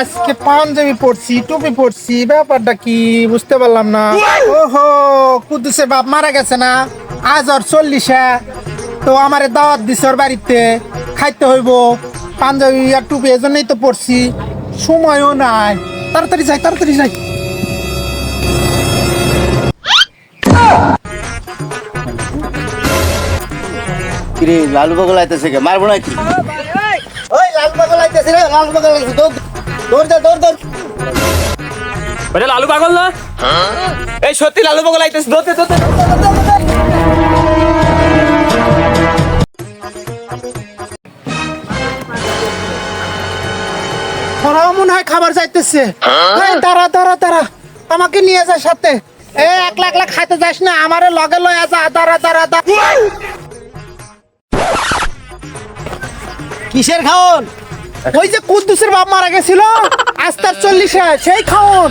আজকে পাঞ্জাবি পড়ছি, টুপি পড়ছি, ব্যাপারটা কি বুঝতে পারলাম না। ওহো, কুদ্দুসের বাপ মারা গেছে না, আজ ওর 40 তো আমারে দাওয়াত দিছে ওর বাড়িতে, খাইতে হইব। পাঞ্জাবি আর টুপি এজন্যই তো পড়ছি, সময়ও নাই। তাড়াতাড়ি যাই, তাড়াতাড়ি যাই। কিরে লালু পাগল আইতেছে কে, মারবো নাকি? ওই লালু পাগল আইতেছে রে, লালু পাগল আইতেছে, দৌড় দৌড় দে, দৌড় দৌড়। ওটা লালু পাগল না? এই সত্যি লালু পাগল আইতেছে, দৌড়তে দৌড়তে। ওরাও মনে হয় খাবার যাইতেছে। এই দাঁড়া দাঁড়া দাঁড়া, আমাকে নিয়ে যা সাথে। একলা একলা খাইতে যাস না, আমারে লগে লয়ে যা। দাঁড়া দাঁড়া দাঁড়া। কিসের খাওন? ওই যে কুদ্দুসের বাপ মারা গেছিল, আজ তার 40 সেই খাওন।